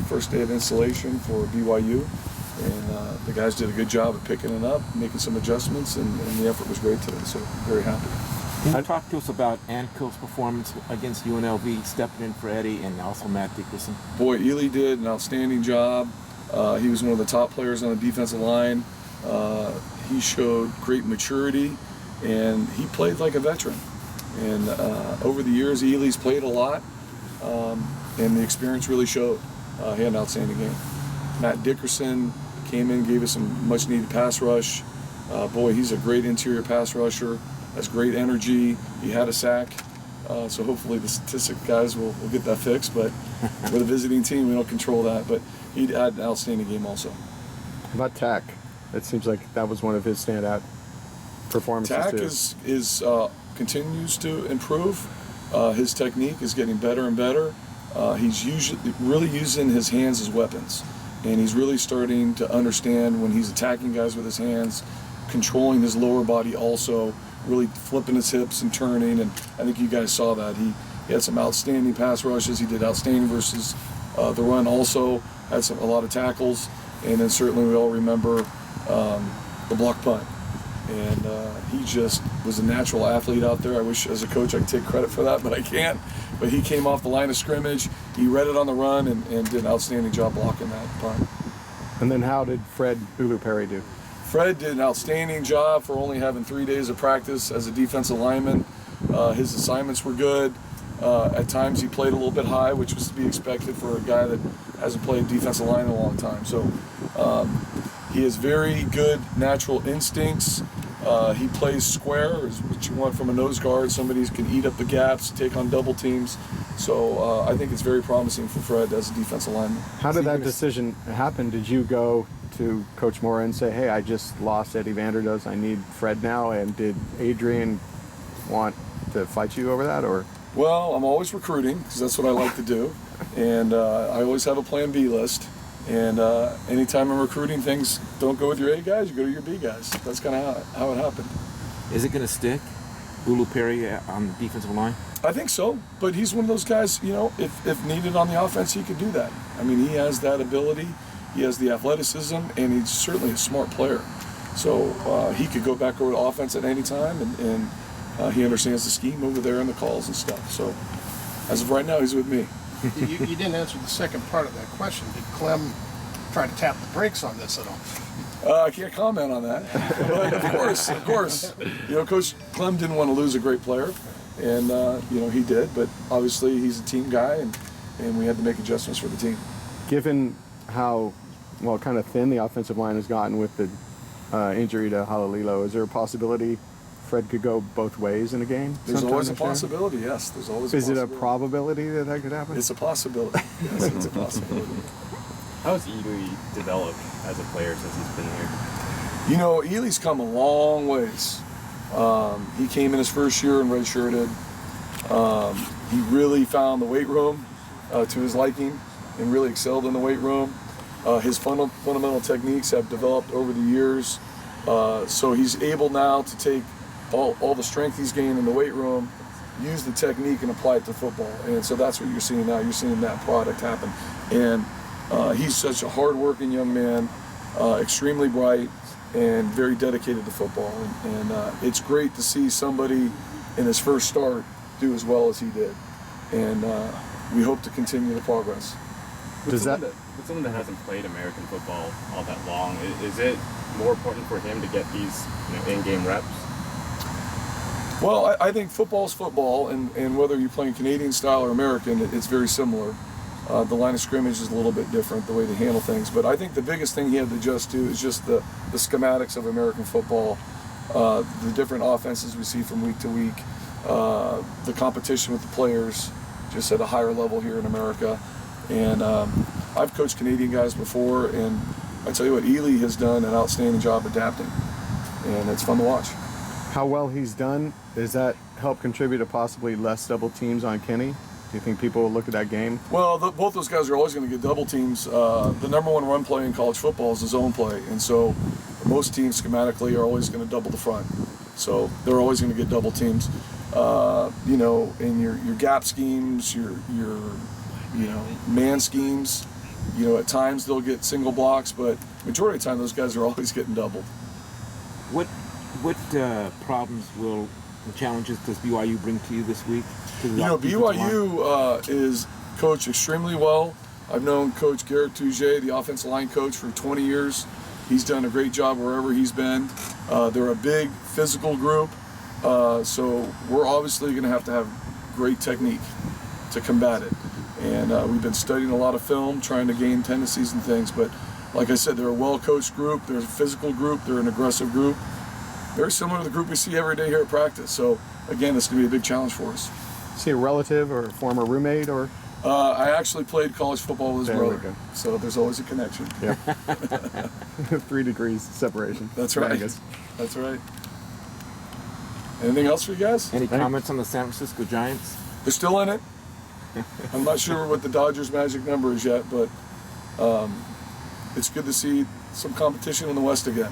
first day of installation for BYU, and the guys did a good job of picking it up, making some adjustments, and the effort was great today, so very happy. Can you talk to us about Ankil's performance against UNLV, stepping in for Eddie, and also Matt Dickerson? Boy, Ely did an outstanding job. He was one of the top players on the defensive line. He showed great maturity, and he played like a veteran. And over the years, Ely's played a lot, and the experience really showed. He had an outstanding game. Matt Dickerson came in, gave us some much-needed pass rush. Boy, he's a great interior pass rusher, has great energy. He had a sack, so hopefully the statistic guys will get that fixed. But with a visiting team, we don't control that. But he had an outstanding game also. How about Tack? It seems like that was one of his standout performances. Tack too. Continues to improve. His technique is getting better and better. He's really using his hands as weapons, and he's really starting to understand when he's attacking guys with his hands, controlling his lower body also, really flipping his hips and turning, and I think you guys saw that. He had some outstanding pass rushes. He did outstanding versus the run also, had a lot of tackles, and then certainly we all remember the block punt. And he just was a natural athlete out there. I wish as a coach I could take credit for that, but I can't. But he came off the line of scrimmage, he read it on the run, and did an outstanding job blocking that punt. And then how did Fred Ulu-Perry do? Fred did an outstanding job for only having 3 days of practice as a defensive lineman. His assignments were good. At times he played a little bit high, which was to be expected for a guy that hasn't played defensive line in a long time. So he has very good natural instincts. He plays square, is what you want from a nose guard. Somebody who can eat up the gaps, take on double teams. So I think it's very promising for Fred as a defensive lineman. How did that decision happen? Did you go to Coach Mora and say, hey, I just lost Eddie Vanderdoes, I need Fred now? And did Adrian want to fight you over that? Or? Well, I'm always recruiting because that's what I like to do. And I always have a plan B list. And anytime I'm recruiting, things don't go with your A guys, you go to your B guys. That's kind of how it happened. Is it going to stick, Ulu-Perry on the defensive line? I think so, but he's one of those guys, you know, if needed on the offense, he could do that. I mean, he has that ability, he has the athleticism, and he's certainly a smart player. So he could go back over to offense at any time, and he understands the scheme over there and the calls and stuff. So as of right now, he's with me. You didn't answer the second part of that question. Did Clem try to tap the brakes on this at all? I can't comment on that. But of course. You know, Coach Clem didn't want to lose a great player, and you know, he did. But obviously, he's a team guy, and we had to make adjustments for the team. Given how, well, kind of thin the offensive line has gotten with the injury to Halalilo, is there a possibility Fred could go both ways in a game? There's always a possibility, yes. There's always a possibility. Is it a probability that that could happen? It's a possibility. Yes, it's a possibility. How has Ely developed as a player since he's been here? You know, Ely's come a long ways. He came in his first year and redshirted. He really found the weight room to his liking and really excelled in the weight room. His fundamental techniques have developed over the years. So he's able now to take all the strength he's gained in the weight room, use the technique and apply it to football. And so that's what you're seeing now. You're seeing that product happen. And he's such a hard-working young man, extremely bright, and very dedicated to football. And it's great to see somebody in his first start do as well as he did. And we hope to continue the progress. With someone that hasn't played American football all that long, is it more important for him to get these in-game reps? Well, I think football's football, and whether you're playing Canadian style or American, it's very similar. The line of scrimmage is a little bit different, the way they handle things. But I think the biggest thing he had to adjust to is just the schematics of American football, the different offenses we see from week to week, the competition with the players just at a higher level here in America. And I've coached Canadian guys before, and I tell you what, Ely has done an outstanding job adapting, and it's fun to watch. How well he's done, does that help contribute to possibly less double teams on Kenny? Do you think people will look at that game? Well, both those guys are always going to get double teams. The number one run play in college football is the zone play, and so most teams schematically are always going to double the front. So they're always going to get double teams. You know, in your gap schemes, your man schemes. At times they'll get single blocks, but majority of the time those guys are always getting doubled. What problems and challenges does BYU bring to you this week? BYU is coached extremely well. I've known Coach Garrett Touget, the offensive line coach, for 20 years. He's done a great job wherever he's been. They're a big physical group, so we're obviously going to have great technique to combat it. And we've been studying a lot of film, trying to gain tendencies and things. But like I said, they're a well-coached group. They're a physical group. They're an aggressive group. Very similar to the group we see every day here at practice. So again, this is going to be a big challenge for us. Is he a relative or a former roommate or? I actually played college football with his There we brother, go. so there's always a connection. Yeah. 3 degrees separation. That's right. Angus. That's right. Anything else for you guys? Any comments on the San Francisco Giants? They're still in it. I'm not sure what the Dodgers' magic number is yet, but it's good to see some competition in the West again.